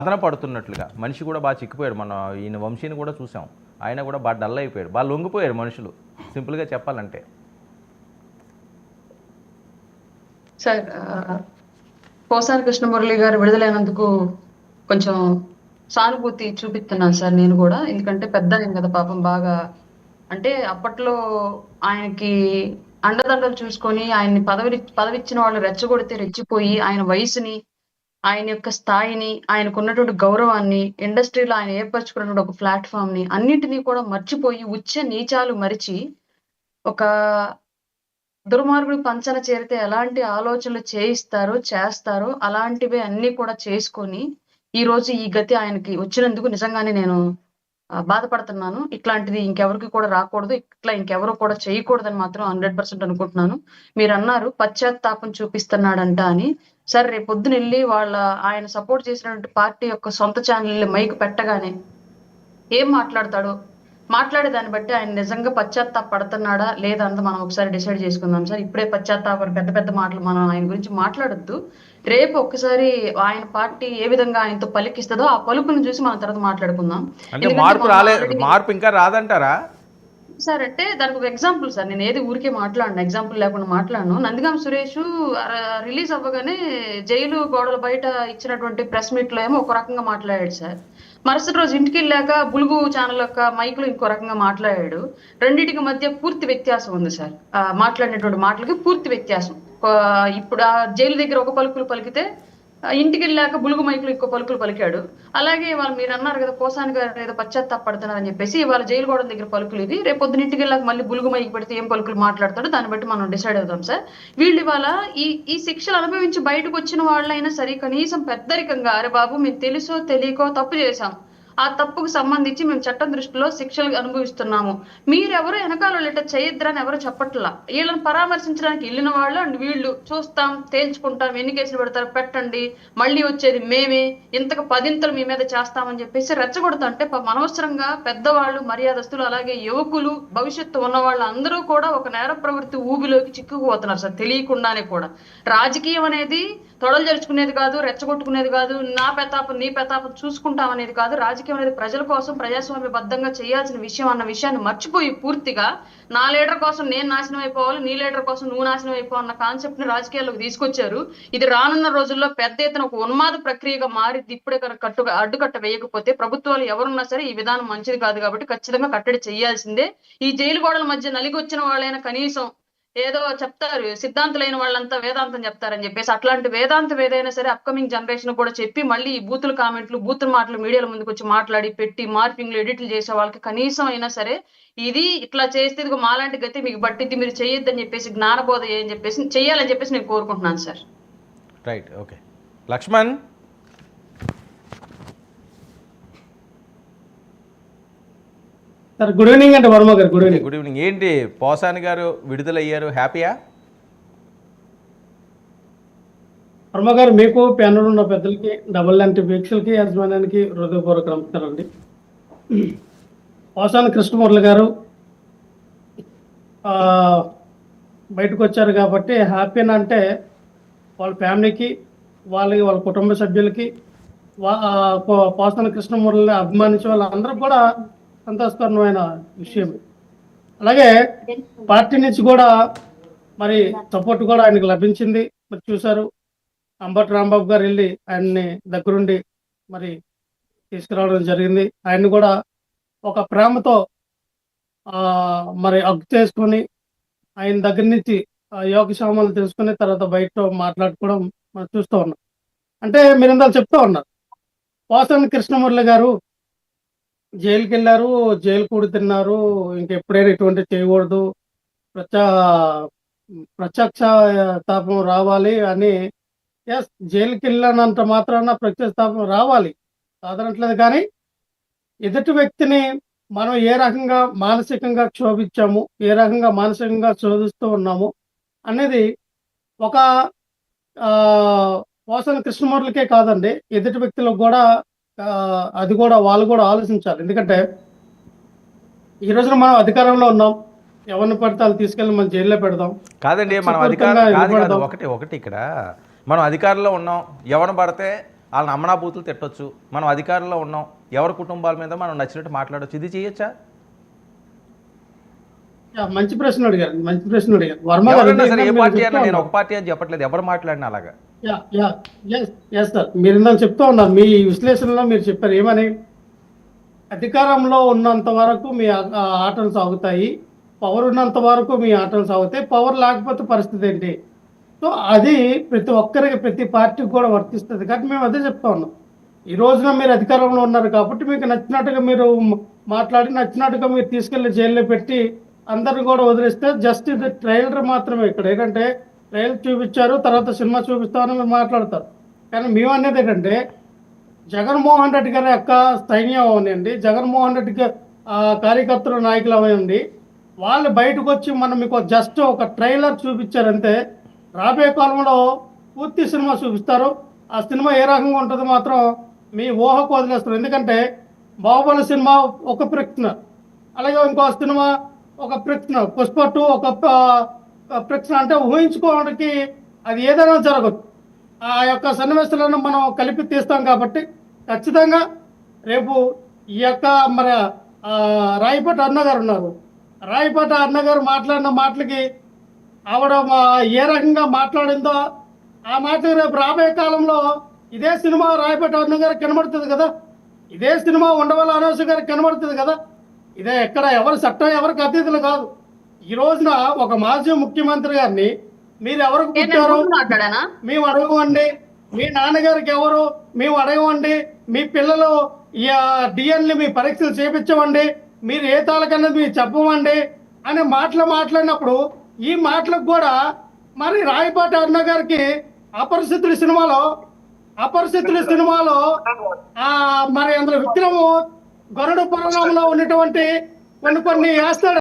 సాధన పడుతున్నట్లుగా మనిషి కూడా బాగా చిక్కిపోయాడు. మన ఈయన వంశీని కూడా చూసాం, ఆయన కూడా బాగా డల్ అయిపోయాడు, బాగా లొంగిపోయాడు మనుషులు, సింపుల్గా చెప్పాలంటే. సార్ పోసాని కృష్ణమురళి గారు విడుదలైనందుకు కొంచెం సానుభూతి చూపిస్తున్నాను సార్ నేను కూడా. ఎందుకంటే పెద్ద ఆయన కదా పాపం, బాగా అంటే అప్పట్లో ఆయనకి అండదండలు చూసుకొని ఆయన్ని పదవిచ్చిన వాళ్ళు రెచ్చగొడితే రెచ్చిపోయి ఆయన వయసుని, ఆయన యొక్క స్థాయిని, ఆయనకున్నటువంటి గౌరవాన్ని, ఇండస్ట్రీలో ఆయన ఏర్పరచుకున్నటువంటి ఒక ప్లాట్ఫామ్ ని అన్నింటినీ కూడా మర్చిపోయి ఉచ్చ నీచాలు మరిచి ఒక దుర్మార్గుడు పంచన చేరితే ఎలాంటి ఆలోచనలు చేస్తారో అలాంటివే అన్ని కూడా చేసుకొని ఈ రోజు ఈ గతి ఆయనకి వచ్చినందుకు నిజంగానే నేను బాధపడుతున్నాను. ఇట్లాంటిది ఇంకెవరికి కూడా రాకూడదు, ఇట్లా ఇంకెవరు కూడా చేయకూడదని మాత్రం 100% అనుకుంటున్నాను. మీరు అన్నారు పశ్చాత్తాపం చూపిస్తున్నాడంట అని. సరే రేపు పొద్దున వెళ్ళి ఆయన సపోర్ట్ చేసినటువంటి పార్టీ యొక్క సొంత ఛానల్ మైక్ పెట్టగానే ఏం మాట్లాడతాడో, మాట్లాడే దాన్ని బట్టి ఆయన నిజంగా పశ్చాత్తాపడుతున్నాడా లేదా అంత మనం ఒకసారి డిసైడ్ చేసుకుందాం సార్. ఇప్పుడే పశ్చాత్తాపం పెద్ద పెద్ద మాటలు మనం ఆయన గురించి మాట్లాడొద్దు. రేపు ఒక్కసారి ఆయన పార్టీ ఏ విధంగా ఆయనతో పలికిస్తుందో ఆ పలుకును చూసి మనం తర్వాత మాట్లాడుకుందాం. అంటే మార్పు ఇంకా రాదంటారా సార్? అంటే దానికి ఒక ఎగ్జాంపుల్ సార్, నేను ఏది ఊరికే మాట్లాడను, ఎగ్జాంపుల్ లేకుండా మాట్లాడను. నందిగాం సురేష్ రిలీజ్ అవ్వగానే జైలు గోడల బయట ఇచ్చినటువంటి ప్రెస్ మీట్ లో ఏమో ఒక రకంగా మాట్లాడాడు సార్. మరుసటి రోజు ఇంటికి వెళ్ళాక బులుగు ఛానల్ యొక్క మైక్ లో ఇంకో రకంగా మాట్లాడాడు. రెండింటికి మధ్య పూర్తి వ్యత్యాసం ఉంది సార్. మాట్లాడినటువంటి మాటలకి పూర్తి వ్యత్యాసం. ఇప్పుడు ఆ జైలు దగ్గర ఒక పలుకులు పలికితే ఇంటికి వెళ్ళాక బులుగు మైకులు ఇంకో పలుకులు పలికాడు. అలాగే వాళ్ళు మీరు అన్నారు కదా పోసాని గారు ఏదో పశ్చాత్తాపడుతున్నారని చెప్పేసి, ఇవాళ జైలు గోడ దగ్గర పలుకులు ఇది, రేపు పొద్దున ఇంటికి వెళ్ళాక మళ్ళీ బులుగు మైకి పెడితే ఏం పలుకులు మాట్లాడతాడో దాన్ని బట్టి మనం డిసైడ్ అవుతాం సార్. వీళ్ళు ఇవాళ ఈ శిక్షలు అనుభవించి బయటకు వచ్చిన వాళ్ళైనా సరే కనీసం పెద్దరికంగా, అరే బాబు మేము తెలుసో తెలియకో తప్పు చేశాం, ఆ తప్పుకు సంబంధించి మేము చట్టం దృష్టిలో శిక్షలు అనుభవిస్తున్నాము, మీరెవరు వెనకాల ఇట్లా చేయొద్దని ఎవరు చెప్పట్లా. వీళ్ళని పరామర్శించడానికి వెళ్ళిన వాళ్ళు అండ్ వీళ్ళు చూస్తాం, తేల్చుకుంటాం, ఎన్ని కేసులు పెడతారు పెట్టండి, మళ్ళీ వచ్చేది మేమే, ఇంతకు పదింతలు మీ మీద చేస్తామని చెప్పేసి రెచ్చగొడుతుంటే అనవసరంగా పెద్దవాళ్ళు, మర్యాదస్తులు, అలాగే యువకులు, భవిష్యత్తు ఉన్న వాళ్ళు అందరూ కూడా ఒక నేర ప్రవృత్తి ఊబిలోకి చిక్కుకుపోతున్నారు సార్, తెలియకుండానే కూడా. రాజకీయం అనేది తొడలు జరుచుకునేది కాదు, రెచ్చగొట్టుకునేది కాదు, నా పెతాపం నీ పెతాపం చూసుకుంటాం అనేది కాదు. రాజకీయం అనేది ప్రజల కోసం ప్రజాస్వామ్యబద్ధంగా చేయాల్సిన విషయం అన్న విషయాన్ని మర్చిపోయి పూర్తిగా నా లీడర్ కోసం నేను నాశనం అయిపోవాలి, నీ లీడర్ కోసం నువ్వు నాశనం అయిపోవాలన్న కాన్సెప్ట్ ని రాజకీయాల్లోకి తీసుకొచ్చారు. ఇది రానున్న రోజుల్లో పెద్ద ఎత్తున ఒక ఉన్మాద ప్రక్రియగా మారిద్ది. ఇప్పుడే అడ్డుకట్ట వేయకపోతే ప్రభుత్వాలు ఎవరున్నా సరే ఈ విధానం మంచిది కాదు కాబట్టి ఖచ్చితంగా కట్టడి చేయాల్సిందే. ఈ జైలు గోడల మధ్య నలిగి వచ్చిన వాళ్ళైనా కనీసం ఏదో చెప్తారు, సిద్ధాంతులైన వాళ్ళంతా వేదాంతం చెప్తారని చెప్పేసి, అట్లాంటి వేదాంతం ఏదైనా సరే అప్కమింగ్ జనరేషన్ కూడా చెప్పి మళ్ళీ ఈ బూతుల కామెంట్లు, బూతుల మాటలు మీడియాల ముందుకు వచ్చి మాట్లాడి పెట్టి మార్పింగ్లు ఎడిట్లు చేసే వాళ్ళకి కనీసం అయినా సరే ఇది ఇట్లా చేస్తే ఇదిగో మాలాంటి గతి మీకు బట్టిద్ది, మీరు చేయొద్దని చెప్పేసి జ్ఞానబోధ అని చెప్పేసి చెయ్యాలని చెప్పేసి నేను కోరుకుంటున్నాను sir. Right, okay. Laxman, sir good evening అంటే వర్మ గారు. Good evening. Good evening. ఏంటి పోసాని గారు విడుదలయ్యారు, హ్యాపీయా? వర్మ గారు, మీకు ప్యానల్ ఉన్న పెద్దలకి, డబుల్ లాంటి వీక్షలకి, యాజమాన్యానికి హృదయపూర్వక నమస్కారం అండి. పోసాని కృష్ణమురళి గారు బయటకు వచ్చారు కాబట్టి హ్యాపీనా అంటే వాళ్ళ ఫ్యామిలీకి, వాళ్ళ కుటుంబ సభ్యులకి, పోసాని కృష్ణమురళిని అభిమానించే వాళ్ళందరూ కూడా సంతోషకరమైన విషయం. అలాగే పార్టీ నుంచి కూడా మరి సపోర్ట్ కూడా ఆయనకు లభించింది. మరి చూశారు, అంబటి రాంబాబు గారు వెళ్ళి ఆయన్ని దగ్గరుండి మరి తీసుకురావడం జరిగింది. ఆయన్ని కూడా ఒక ప్రేమతో మరి అగ్గు చేసుకొని ఆయన దగ్గర నుంచి యోగక్షేమాలు తెలుసుకుని తర్వాత బయట మాట్లాడుకోవడం మనం చూస్తూ ఉన్నాం. అంటే మీరందరూ చెప్తూ ఉన్నారు, పోసాని కృష్ణమురళి గారు జైలుకి వెళ్ళారు, జైలు కూడి తిన్నారు, ఇంకెప్పుడైనా ఇటువంటి చేయకూడదు, ప్రత్యక్ష తాపం రావాలి అని. ఎస్, జైలుకి వెళ్ళినంత మాత్రాన ప్రత్యక్షతాపం రావాలి కాదనట్లేదు, కానీ ఎదుటి వ్యక్తిని మనం ఏ రకంగా మానసికంగా క్షోభించాము, ఏ రకంగా మానసికంగా శోధిస్తూ ఉన్నాము అనేది ఒక పోసాని కృష్ణమురళికే కాదండి, ఎదుటి వ్యక్తులకు కూడా అది కూడా వాళ్ళు కూడా ఆలోచించాలి. ఎందుకంటే ఈ రోజున మనం అధికారంలో ఉన్నాం, ఎవరిని పడితే వాళ్ళు తీసుకెళ్ళి మనం జైల్లో పెడదాం కాదండి. మనం అధికారం ఒకటి ఇక్కడ మనం అధికారంలో ఉన్నాం, ఎవరిని పడితే వాళ్ళని అమ్మనా బూతులు తిట్టొచ్చు, మనం అధికారంలో ఉన్నాం, ఎవరి కుటుంబాల మీద మనం నచ్చినట్టు మాట్లాడొచ్చు. ఇది చేయొచ్చా? మంచి ప్రశ్న అడిగారు, మంచి ప్రశ్న అడిగారు వర్మ గారు. ఎవరైనా సరే ఏ మీరు పార్టీ చెప్తా అయినా, నేను ఉన్నారు. ఒక పార్టీ అని చెప్పట్లేదు, ఎవరు మాట్లాడినా అలాగా. ఎస్ సార్, మీరు ఇందాక చెప్తా ఉన్నారు, మీ విశ్లేషణలో మీరు చెప్పారు ఏమని, అధికారంలో ఉన్నంత వరకు మీ ఆటలు సాగుతాయి, పవర్ ఉన్నంత వరకు మీ ఆటలు సాగుతాయి, పవర్ లేకపోతే పరిస్థితి ఏంటి. సో అది ప్రతి ఒక్కరికి, ప్రతి పార్టీకి కూడా వర్తిస్తుంది. కాబట్టి మేము అదే చెప్తా ఉన్నాం. ఈ రోజున మీరు అధికారంలో ఉన్నారు కాబట్టి మీకు నచ్చినట్టుగా మీరు మాట్లాడి, నచ్చినట్టుగా మీరు తీసుకెళ్లి జైల్లో పెట్టి అందరిని కూడా వదిలేస్తే జస్ట్ ఇది ట్రైలర్ మాత్రమే. ఇక్కడ ఏంటంటే ట్రైలర్ చూపించారు, తర్వాత సినిమా చూపిస్తామని మీరు మాట్లాడతారు. కానీ మేము అనేది ఏంటంటే జగన్మోహన్ రెడ్డి గారి యొక్క సైన్యం అవనండి, జగన్మోహన్ రెడ్డి కార్యకర్తల నాయకులు అవనండి, వాళ్ళు బయటకు వచ్చి మనం మీకు జస్ట్ ఒక ట్రైలర్ చూపించారంటే రాబోయే కాలంలో పూర్తి సినిమా చూపిస్తారు. ఆ సినిమా ఏ రకంగా ఉంటుందో మాత్రం మీ ఊహకు వదిలేస్తారు. ఎందుకంటే బాహుబలి సినిమా ఒక ప్రశ్న, అలాగే ఇంకో సినిమా ఒక ప్రశ్న, పుష్ప 2 ఒక ప్రశ్న. అంటే ఊహించుకోవడానికి అది ఏదైనా జరగచ్చు. ఆ యొక్క సన్నివేశాలను మనం కలిపి తీస్తాం కాబట్టి ఖచ్చితంగా రేపు ఈ యొక్క మరి రాయపాటి అన్నగారు ఉన్నారు, రాయపాటి అన్నగారు మాట్లాడిన మాటలకి ఆవిడ ఏ రకంగా మాట్లాడిందో ఆ మాట రేపు రాబోయే కాలంలో ఇదే సినిమా రాయపాటి అన్నగారికి కనబడుతుంది కదా, ఇదే సినిమా ఉండవల్లి అనూష గారికి కనబడుతుంది కదా. ఇదే ఎక్కడ ఎవరు చట్టం ఎవరికి అతిథులు కాదు. ఈ రోజున ఒక మాజీ ముఖ్యమంత్రి గారిని మీరు ఎవరికి పుట్టారు మాట్లాడానా? మేము అడగమండి, మీ నాన్నగారికి ఎవరు మేము అడగమండి, మీ పిల్లలు డిఎన్ఏ మీ పరీక్షలు చేయించమండి, మీరు ఏ తాలకన్నది మీరు చెప్పమండి అనే మాటలు మాట్లాడినప్పుడు ఈ మాటలకు కూడా మరి రాయపాటి అన్న గారికి అపరిస్థితుల సినిమాలో మరి అందులో విక్రము గరుడ పురాణంలో ఉన్నటువంటి కొన్ని వేస్తాడు.